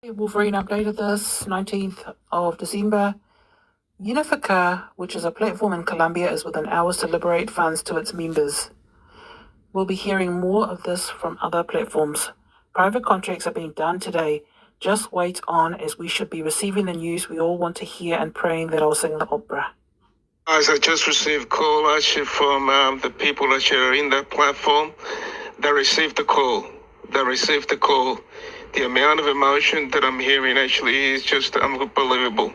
Wolverine updated this 19th of December. Unifica, which is a platform in Colombia, is within hours to liberate funds to its members. We'll be hearing more of this from other platforms. Private contracts are being done today. Just wait on, as we should be receiving the news we all want to hear and praying that I'll sing the opera. Guys, I just received a call actually from the people that are in that platform. They received the call. The amount of emotion that I'm hearing actually is just unbelievable.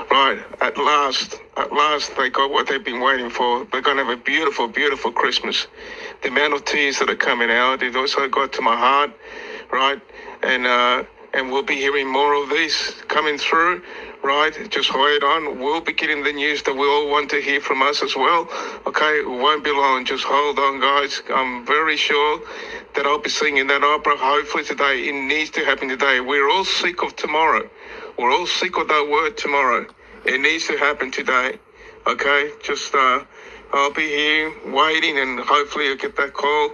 Right, at last, they got what they've been waiting for. They're going to have a beautiful, beautiful Christmas. The amount of tears that are coming out, it also got to my heart, right? And we'll be hearing more of this coming through, right? Just wait on. We'll be getting the news that we all want to hear from us as well. Okay, it won't be long. Just hold on, guys. I'm very sure that I'll be singing that opera hopefully today. It needs to happen today. We're all sick of tomorrow. We're all sick of that word tomorrow. It needs to happen today. Okay, just I'll be here waiting, and hopefully I'll get that call.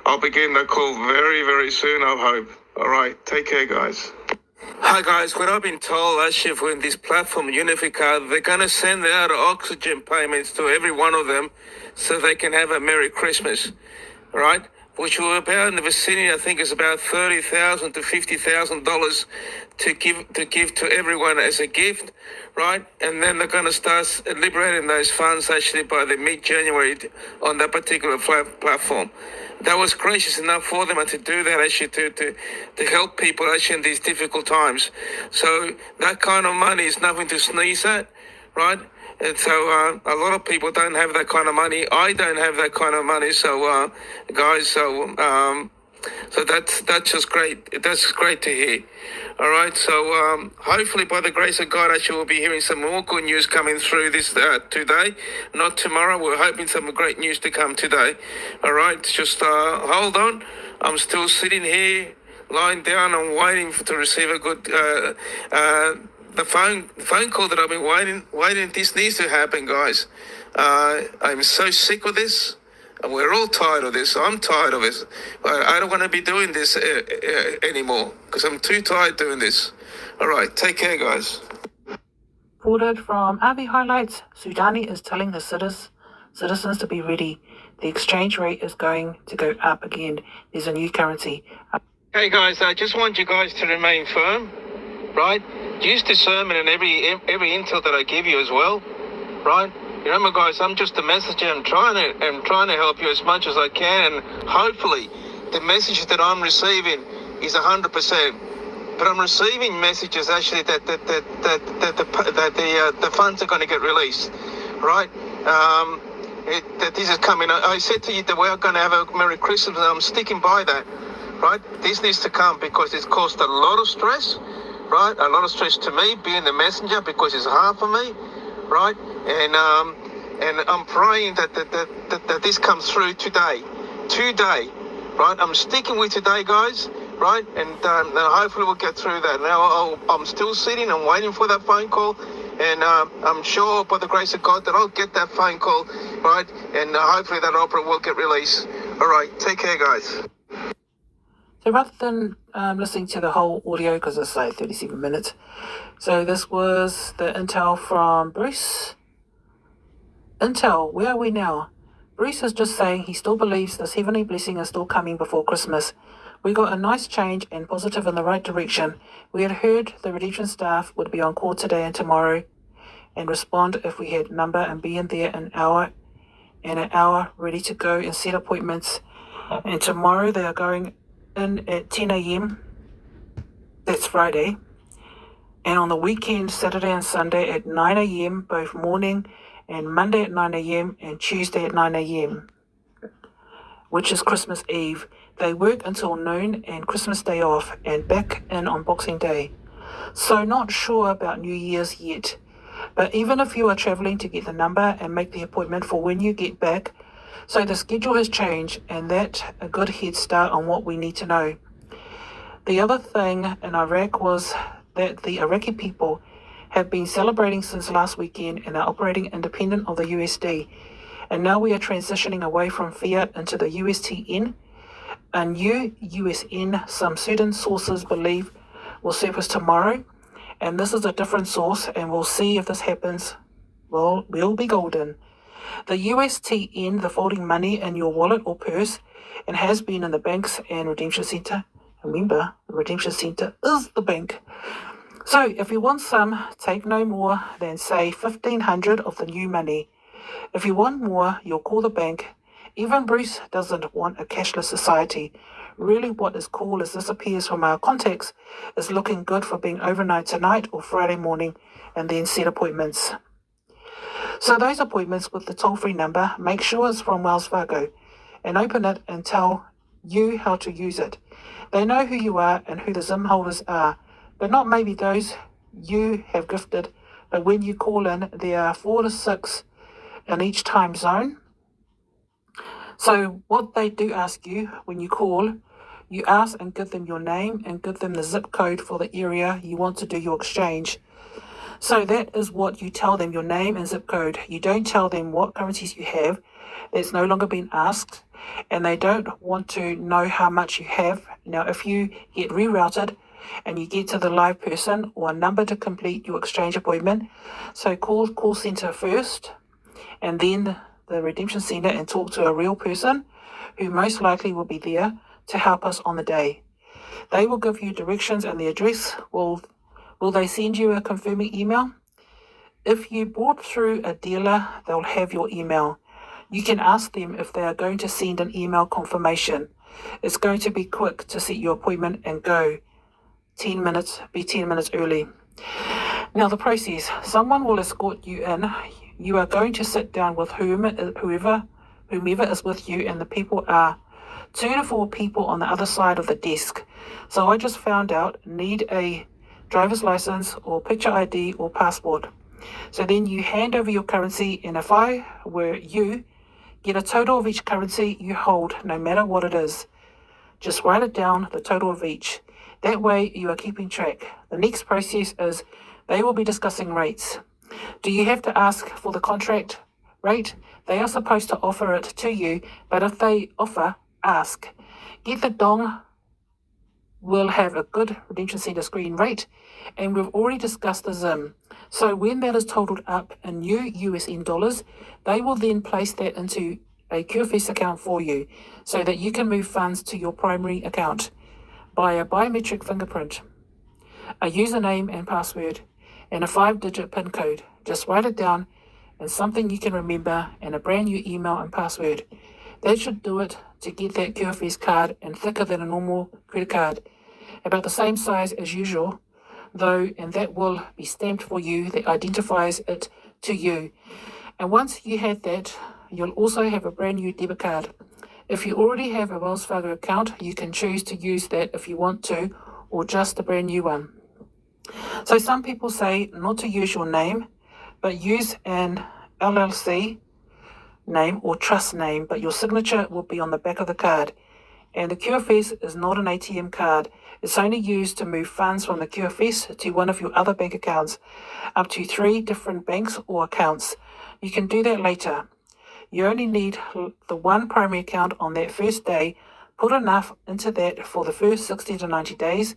I'll be getting that call very, very soon, I hope. All right, take care, guys. Hi guys, what I've been told actually for this platform Unifica, they're going to send out oxygen payments to every one of them so they can have a Merry Christmas, right? Which will about in the vicinity, I think, is about $30,000 to $50,000 to give to everyone as a gift, right? And then they're going to start liberating those funds actually by the mid-January on that particular platform. That was gracious enough for them to do that actually to help people actually in these difficult times. So that kind of money is nothing to sneeze at, right? And so a lot of people don't have that kind of money. I don't have that kind of money. So guys, so that's just great. That's great to hear. All right. So hopefully by the grace of God, actually we'll be hearing some more good news coming through this today, not tomorrow. We're hoping some great news to come today. All right. Just hold on. I'm still sitting here, lying down and waiting to receive a good the phone call that I've been waiting. This needs to happen, guys. I'm so sick of this. We're all tired of this. I'm tired of it. I don't want to be doing this anymore because I'm too tired doing this. All right, take care, guys. Reported from RV Highlights, Sudani is telling his citizens to be ready. The exchange rate is going to go up again. There's a new currency. Hey, guys, I just want you guys to remain firm, right? Use discernment in every intel that I give you as well, right? Remember, guys, I'm just a messenger. I'm trying to help you as much as I can, and hopefully, the message that I'm receiving is 100%. But I'm receiving messages actually that the funds are going to get released, right? That this is coming. I said to you that we're going to have a Merry Christmas, and I'm sticking by that, right? This needs to come because it's caused a lot of stress. Right, a lot of stress to me being the messenger because it's hard for me, right? And I'm praying that this comes through today, right? I'm sticking with today, guys, right? And hopefully we'll get through that. Now I'm still sitting and waiting for that phone call, and I'm sure by the grace of God that I'll get that phone call, right? And hopefully that opera will get released. All right, take care, guys. So rather than listening to the whole audio, because it's like 37 minutes, so this was the intel from Bruce. Intel, where are we now? Bruce is just saying he still believes this heavenly blessing is still coming before Christmas. We got a nice change and positive in the right direction. We had heard the redemption staff would be on call today and tomorrow and respond if we had number and be in there an hour ready to go and set appointments. And tomorrow they are going in at 10 a.m. That's Friday. And on the weekend, Saturday and Sunday at 9 a.m. both morning, and Monday at 9 a.m. and Tuesday at 9 a.m. which is Christmas Eve. They work until noon and Christmas Day off and back in on Boxing Day. So not sure about New Year's yet. But even if you are travelling to get the number and make the appointment for when you get back, so the schedule has changed, and that's a good head start on what we need to know. The other thing in Iraq was that the Iraqi people have been celebrating since last weekend and are operating independent of the USD. And now we are transitioning away from fiat into the USTN, a new USN some certain sources believe will surface tomorrow, and this is a different source, and we'll see if this happens. Well, we'll be golden. The USTN, the folding money in your wallet or purse, and has been in the banks and redemption center. Remember, the redemption center is the bank. So if you want some, take no more than, say, 1,500 of the new money. If you want more, you'll call the bank. Even Bruce doesn't want a cashless society. Really what is cool as this appears from our contacts is looking good for being overnight tonight or Friday morning and then set appointments. So those appointments with the toll-free number, make sure it's from Wells Fargo and open it and tell you how to use it. They know who you are and who the Zim holders are, but not maybe those you have gifted. But when you call in, there are 4 to 6 in each time zone. So what they do ask you when you call, you ask and give them your name and give them the zip code for the area you want to do your exchange. So that is what you tell them, your name and zip code. You don't tell them what currencies you have. That's no longer been asked, and they don't want to know how much you have. Now, if you get rerouted and you get to the live person or a number to complete your exchange appointment, so call call center first and then the redemption center and talk to a real person who most likely will be there to help us on the day. They will give you directions and the address. Will they send you a confirming email? If you bought through a dealer, they'll have your email. You can ask them if they are going to send an email confirmation. It's going to be quick to set your appointment and go. 10 minutes, be 10 minutes early. Now the process, someone will escort you in. You are going to sit down with whomever is with you, and the people are 2 to 4 people on the other side of the desk. So I just found out, need a driver's license or picture ID or passport. So then you hand over your currency, and if I were you, get a total of each currency you hold, no matter what it is. Just write it down, the total of each. That way you are keeping track. The next process is they will be discussing rates. Do you have to ask for the contract rate? They are supposed to offer it to you, but if they offer, ask. Get the dong. Will have a good redemption center screen rate, and we've already discussed the Zim. So when that is totaled up in new USN dollars, they will then place that into a QFS account for you so that you can move funds to your primary account by a biometric fingerprint, a username and password, and a 5-digit PIN code. Just write it down and something you can remember, and a brand new email and password. That should do it to get that QFS card, and thicker than a normal credit card. About the same size as usual, though, and that will be stamped for you that identifies it to you. And once you have that, you'll also have a brand new debit card. If you already have a Wells Fargo account, you can choose to use that if you want to, or just a brand new one. So some people say not to use your name, but use an LLC name or trust name, but your signature will be on the back of the card. And the QFS is not an ATM card. It's only used to move funds from the QFS to one of your other bank accounts, up to 3 different banks or accounts. You can do that later. You only need the one primary account on that first day. Put enough into that for the first 60 to 90 days.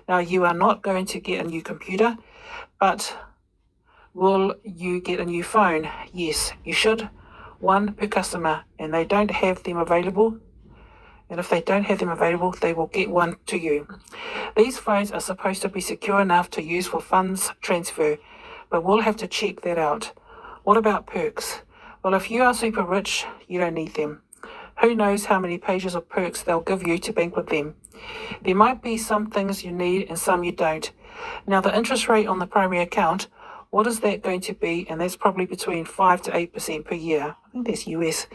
Now, you are not going to get a new computer, but will you get a new phone? Yes, you should. 1 per customer, and they don't have them available. And if they don't have them available, they will get one to you. These phones are supposed to be secure enough to use for funds transfer, but we'll have to check that out. What about perks? Well, if you are super rich, you don't need them. Who knows how many pages of perks they'll give you to bank with them. There might be some things you need and some you don't. Now, the interest rate on the primary account, what is that going to be? And that's probably between 5 to 8% per year. I think that's US.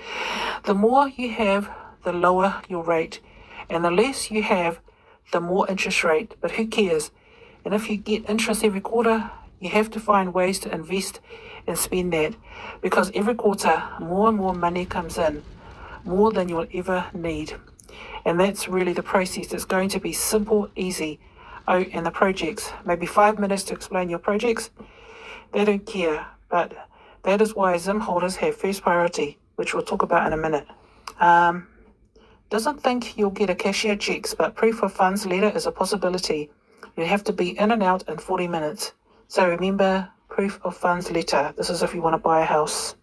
The more you have, the lower your rate. And the less you have, the more interest rate. But who cares? And if you get interest every quarter, you have to find ways to invest and spend that. Because every quarter, more and more money comes in. More than you'll ever need. And that's really the process. It's going to be simple, easy. Oh, and the projects. Maybe 5 minutes to explain your projects. They don't care. But that is why Zim holders have first priority, which we'll talk about in a minute. Doesn't think you'll get a cashier checks, but proof of funds letter is a possibility. You have to be in and out in 40 minutes. So remember, proof of funds letter. This is if you want to buy a house.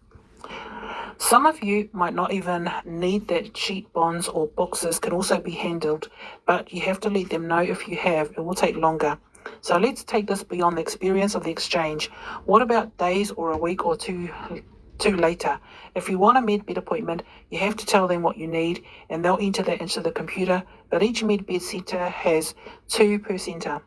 Some of you might not even need that sheet. Bonds or boxes can also be handled, but you have to let them know if you have. It will take longer. So let's take this beyond the experience of the exchange. What about days or a week or two later? If you want a medbed appointment, you have to tell them what you need and they'll enter that into the computer, but each medbed centre has 2 per centre.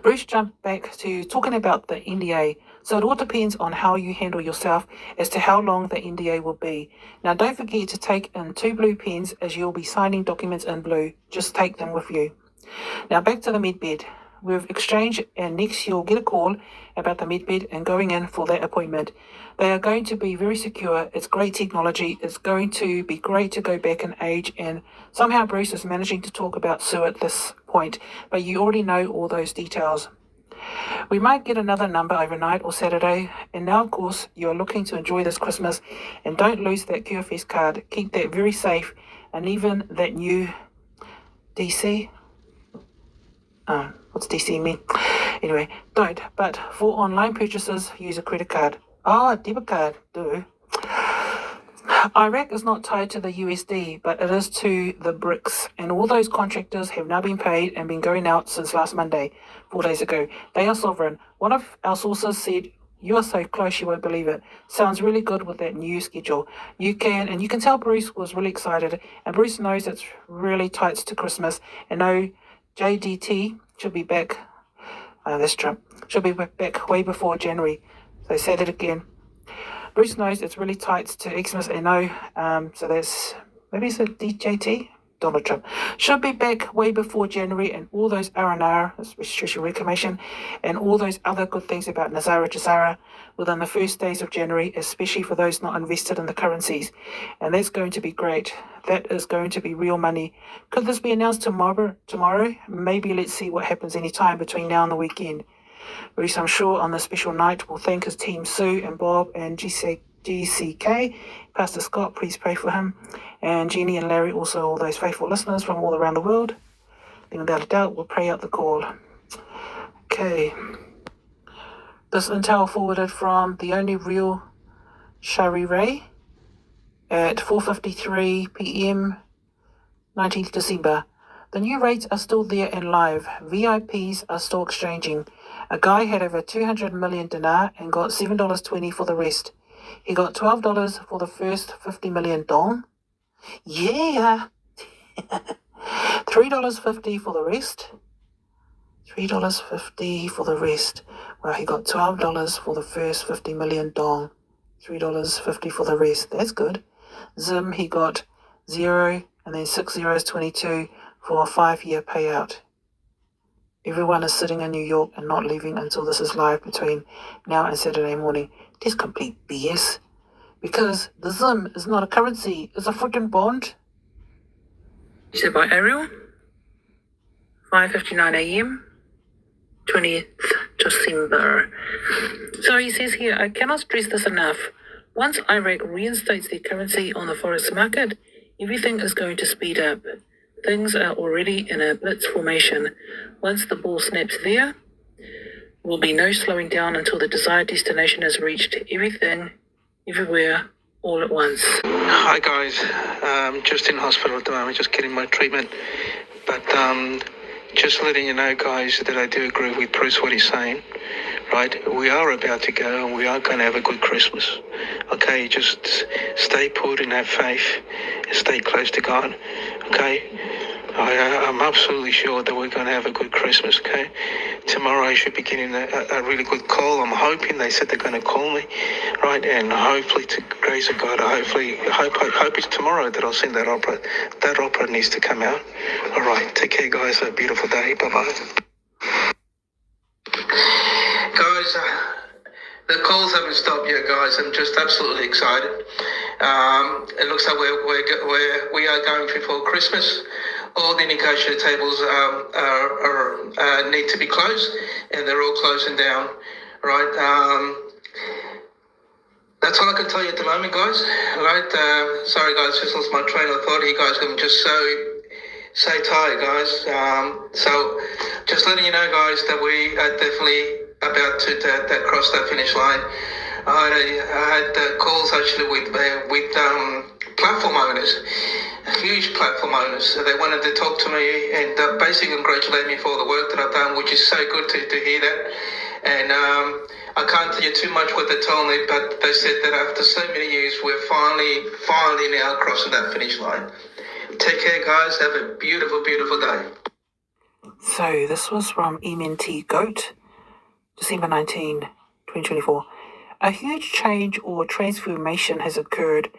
Bruce jumped back to talking about the NDA. So it all depends on how you handle yourself as to how long the NDA will be. Now don't forget to take in 2 blue pens as you'll be signing documents in blue. Just take them with you. Now back to the medbed. We've exchanged and next you'll get a call about the medbed and going in for that appointment. They are going to be very secure. It's great technology. It's going to be great to go back in age, and somehow Bruce is managing to talk about Sue at this point, but you already know all those details. We might get another number overnight or Saturday, and now of course you are looking to enjoy this Christmas, and don't lose that QFS card. Keep that very safe, and even that new DC. What's DC mean? Anyway, don't. But for online purchases, use a credit card. Debit card. Do. Iraq is not tied to the USD, but it is to the BRICS, and all those contractors have now been paid and been going out since last Monday, 4 days ago. They are sovereign. One of our sources said, "You are so close you won't believe it." Sounds really good with that new schedule. You can tell Bruce was really excited, and Bruce knows it's really tight to Christmas, and no, JDT should be back. That's Trump. Should be back way before January. So say that again. Bruce knows it's really tight to Xmas and no, so that's, maybe it's a DJT? Donald Trump. Should be back way before January, and all those R&R, that's restriction reclamation, and all those other good things about Gesara within the first days of January, especially for those not invested in the currencies. And that's going to be great. That is going to be real money. Could this be announced tomorrow? Maybe let's see what happens any time between now and the weekend. Bruce, I'm sure, on the special night will thank his team, Sue and Bob and GCK. Pastor Scott, please pray for him. And Jeannie and Larry, also all those faithful listeners from all around the world. Then without a doubt, we'll pray out the call. Okay. This intel forwarded from the only real Shari Ray at 4:53 p.m. 19th December. The new rates are still there and live. VIPs are still exchanging. A guy had over 200 million dinar and got $7.20 for the rest. He got $12 for the first 50 million dong. Yeah. $3.50 for the rest. $3.50 for the rest. Well, he got $12 for the first 50 million dong. $3.50 for the rest. That's good. Zim, he got 0 and then 6 zeros 22 for a 5-year payout. Everyone is sitting in New York and not leaving until this is live between now and Saturday morning. This complete BS. Because the Zim is not a currency, it's a freaking bond. Said by Ariel, 5:59 a.m., 20th December. So he says here, I cannot stress this enough. Once Iraq reinstates their currency on the forex market, everything is going to speed up. Things are already in a blitz formation. Once the ball snaps there, will be no slowing down until the desired destination is reached. Everything, everywhere, all at once. Hi guys, just in hospital at the moment, just getting my treatment. But just letting you know, guys, that I do agree with Bruce what he's saying. Right, we are about to go and we are going to have a good Christmas. Okay, just stay put and have faith and stay close to God. Okay, I'm absolutely sure that we're going to have a good Christmas. Okay, tomorrow I should be getting a really good call. I'm hoping, they said they're going to call me, right, and hopefully, to the grace of God, I hope it's tomorrow that I'll send that opera. That opera needs to come out. All right, take care guys, have a beautiful day. Bye-bye. Guys, the calls haven't stopped yet, guys. I'm just absolutely excited. It looks like we are going before Christmas. All the negotiator tables need to be closed, and they're all closing down. Right. That's all I can tell you at the moment, guys. Right. Sorry, guys, just lost my train of thought. You guys, I'm just Say tight, guys. So just letting you know, guys, that we are definitely about to cross that finish line. I had calls actually with platform owners, huge platform owners. So they wanted to talk to me and basically congratulate me for the work that I've done, which is so good to hear that. And I can't tell you too much what they told me, but they said that after so many years, we're finally now crossing that finish line. Take care, guys. Have a beautiful, beautiful day. So this was from MNT Goat, December 19, 2024. A huge change or transformation has occurred.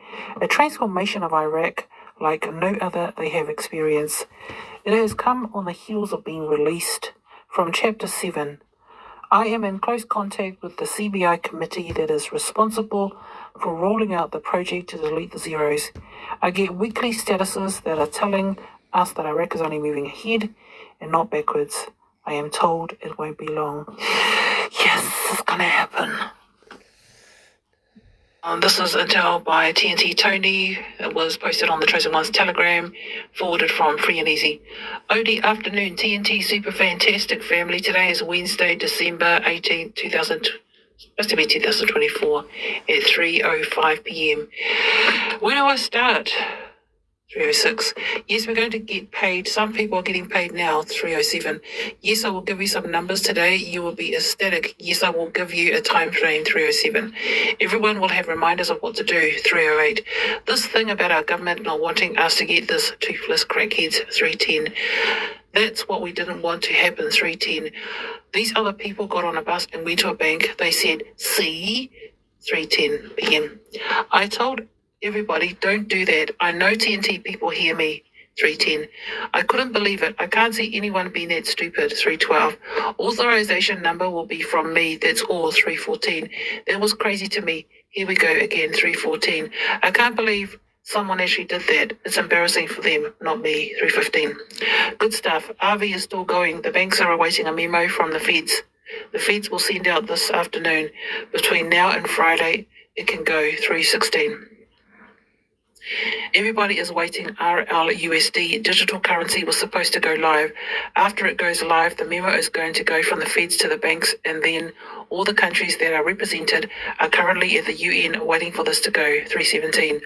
A transformation of Iraq like no other they have experienced. It has come on the heels of being released from Chapter 7. I am in close contact with the CBI committee that is responsible for rolling out the project to delete the zeros. I get weekly statuses that are telling us that Iraq is only moving ahead and not backwards. I am told it won't be long. Yes, it's going to happen. This is intel by TNT Tony. It was posted on the Chosen Ones Telegram, forwarded from Free and Easy. OD afternoon, TNT super fantastic family. Today is Wednesday, December 18th, 2024 at 3:05 p.m. Where do I start? 3:06. Yes, we're going to get paid. Some people are getting paid now, 3:07. Yes, I will give you some numbers today. You will be ecstatic. Yes, I will give you a time frame, 3:07. Everyone will have reminders of what to do, 3:08. This thing about our government not wanting us to get this toothless crackheads, 3:10. That's what we didn't want to happen, 3:10. These other people got on a bus and went to a bank. They said, see, 3:10 p.m. I told everybody, don't do that. I know TNT people hear me, 3:10. I couldn't believe it. I can't see anyone being that stupid, 3:12. Authorization number will be from me. That's all, 3:14. That was crazy to me. Here we go again, 3:14. I can't believe someone actually did that. It's embarrassing for them, not me, 3:15. Good stuff. RV is still going. The banks are awaiting a memo from the feds. The feds will send out this afternoon. Between now and Friday, it can go, 3:16. Everybody is waiting. RLUSD digital currency was supposed to go live. After it goes live, the memo is going to go from the feds to the banks, and then all the countries that are represented are currently at the UN waiting for this to go, 3:17.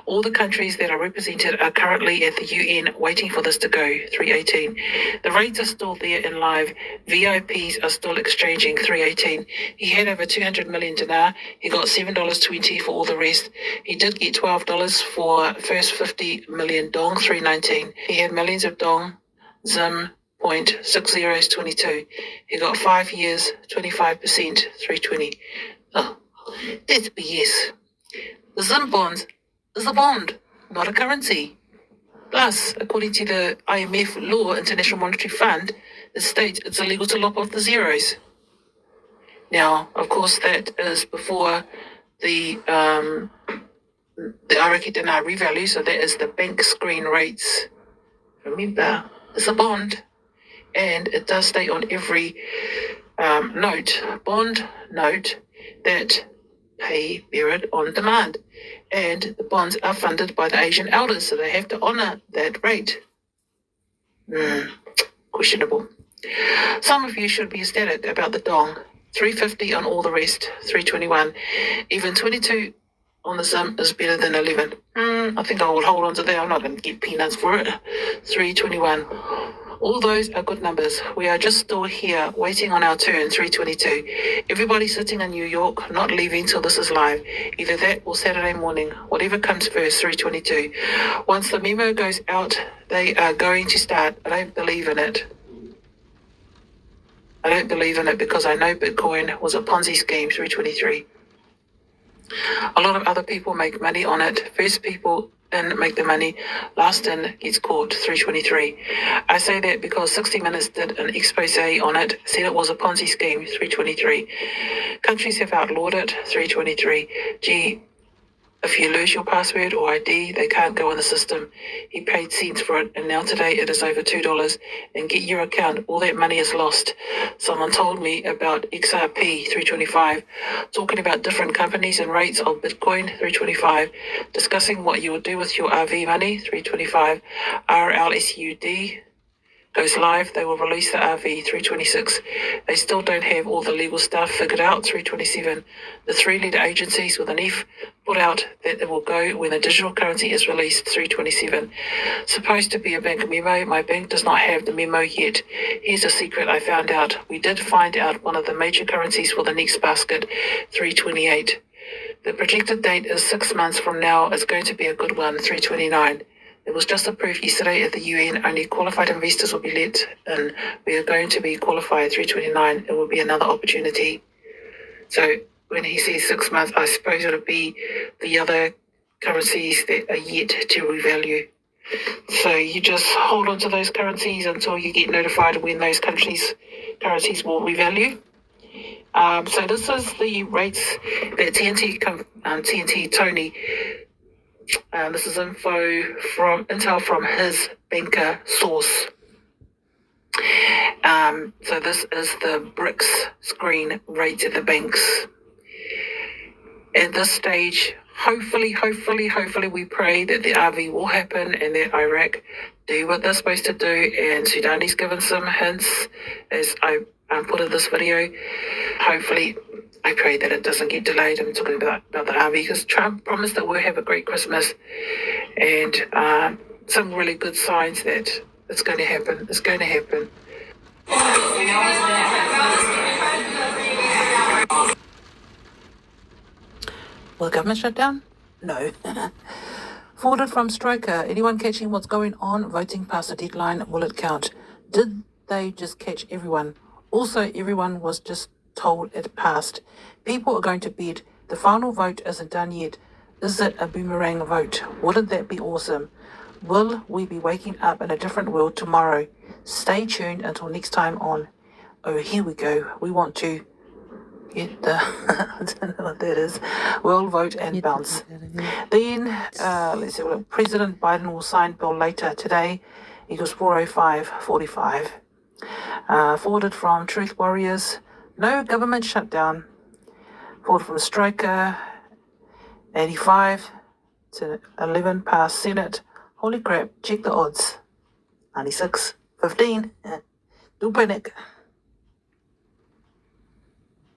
All the countries that are represented are currently at the UN waiting for this to go, 3:18. The rates are still there in live. VIPs are still exchanging, 3:18. He had over 200 million dinar. He got $7.20 for all the rest. He did get $12 for first 50 million dong, 3:19. He had millions of dong, Zim, 0.60 is 22. He got 5 years, 25%, 320. Oh, that's BS. The Zim bond is a bond, not a currency. Plus, according to the IMF law, International Monetary Fund, it states it's illegal to lop off the zeros. Now, of course, that is before the Iraqi dinar revalue, so that is the bank screen rates. Remember, it's a bond. And it does state on every bond note, that pay period on demand. And the bonds are funded by the Asian elders, so they have to honor that rate. Questionable. Some of you should be ecstatic about the dong. 350 on all the rest, 321. Even 22 on the Zim is better than 11. I think I will hold on to that. I'm not going to get peanuts for it. 321. All those are good numbers. We are just still here waiting on our turn, 322. Everybody sitting in New York, not leaving till this is live. Either that or Saturday morning, whatever comes first, 322. Once the memo goes out, they are going to start. I don't believe in it. I don't believe in it because I know Bitcoin was a Ponzi scheme, 323. A lot of other people make money on it. First people in make the money, last in gets caught, 323. I say that because 60 Minutes did an expose on it, said it was a Ponzi scheme, 323. Countries have outlawed it, 323. Gee, If you lose your password or ID, they can't go in the system. He paid cents for it, and now today it is over $2. And get your account, all that money is lost. Someone told me about XRP 325, talking about different companies and rates of Bitcoin 325, discussing what you will do with your RV money 325, RLSUD goes live, they will release the RV 326. They still don't have all the legal stuff figured out 327. The three-letter agencies with an F put out that it will go when the digital currency is released 327. Supposed to be a bank memo. My bank does not have the memo yet. Here's a secret I found out. We did find out one of the major currencies for the next basket 328. The projected date is 6 months from now. It's going to be a good one 329. It was just approved yesterday at the UN. Only qualified investors will be let in. We are going to be qualified 329. It will be another opportunity. So when he says 6 months, I suppose it'll be the other currencies that are yet to revalue. So you just hold on to those currencies until you get notified when those currencies will revalue. So this is the rates that TNT Tony. This is intel from his banker source. So this is the BRICS screen rates at the banks. At this stage, hopefully, we pray that the RV will happen and that Iraq do what they're supposed to do. And Sudanese given some hints, as I put in this video. Hopefully, I pray that it doesn't get delayed. I'm talking about the RV because Trump promised that we'll have a great Christmas, and some really good signs that it's going to happen. It's going to happen. Will the government shut down? No. Forwarded from Striker. Anyone catching what's going on? Voting past the deadline. Will it count? Did they just catch everyone? Also, everyone was just told it passed. People are going to bed. The final vote isn't done yet. Is it a boomerang vote? Wouldn't that be awesome? Will we be waking up in a different world tomorrow? Stay tuned until next time on. Oh, here we go. We want to get the, I don't know what that is, world vote and bounce. Then, let's see, President Biden will sign bill later today. Equals 4:05:45. Forwarded from Truth Warriors. No government shutdown. Forwarded from Striker. 85 to 11 past Senate. Holy crap, check the odds. 96-15. Don't panic.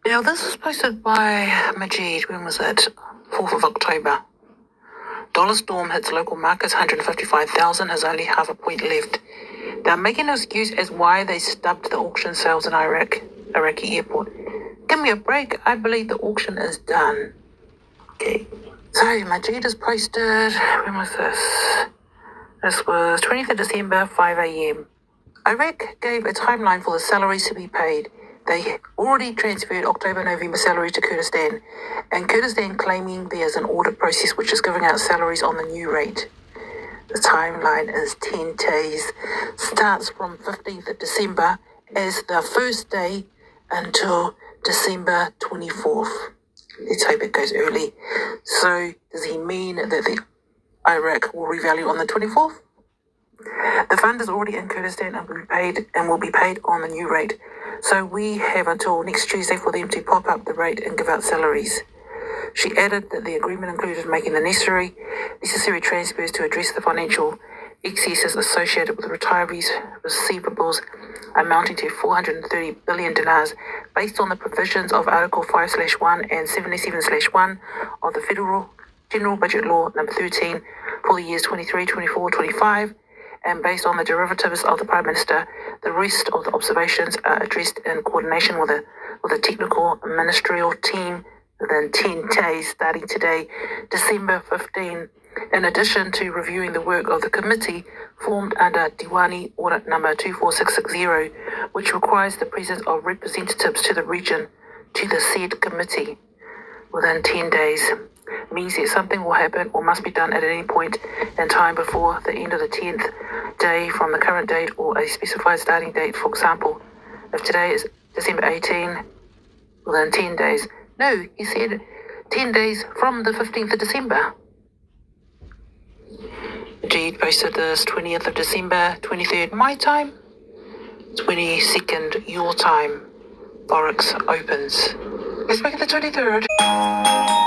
Now, this was posted by Majeed. When was it? 4th of October. Dollar storm hits local markets, 155,000, has only half a point left. They're making an excuse as why they stubbed the auction sales in Iraqi airport. Give me a break. I believe the auction is done. Okay. So, Majeed has posted, when was this? This was 20th of December, 5 a.m. Iraq gave a timeline for the salaries to be paid. They already transferred October-November salary to Kurdistan, and Kurdistan claiming there's an audit process which is giving out salaries on the new rate. The timeline is 10 days, starts from 15th of December as the first day until December 24th. Let's hope it goes early. So does he mean that the Iraq will revalue on the 24th? The fund is already in Kurdistan and will be paid on the new rate. So we have until next Tuesday for them to pop up the rate and give out salaries. She added that the agreement included making the necessary transfers to address the financial excesses associated with retirees' receivables amounting to 430 billion dinars based on the provisions of Article 5/1 and 77/1 of the Federal General Budget Law number 13 for the years 23, 24, 25, and based on the derivatives of the Prime Minister. The rest of the observations are addressed in coordination with a technical ministerial team within 10 days starting today, December 15. In addition to reviewing the work of the committee formed under Diwani Audit Number 24660, which requires the presence of representatives to the region to the said committee within 10 days, means that something will happen or must be done at any point in time before the end of the 10th day from the current date or a specified starting date. For example, if today is December 18, within 10 days. No, he said 10 days from the 15th of December. Majeed posted this 20th of December, 23rd my time, 22nd your time. Forex opens. Let's make it the 23rd.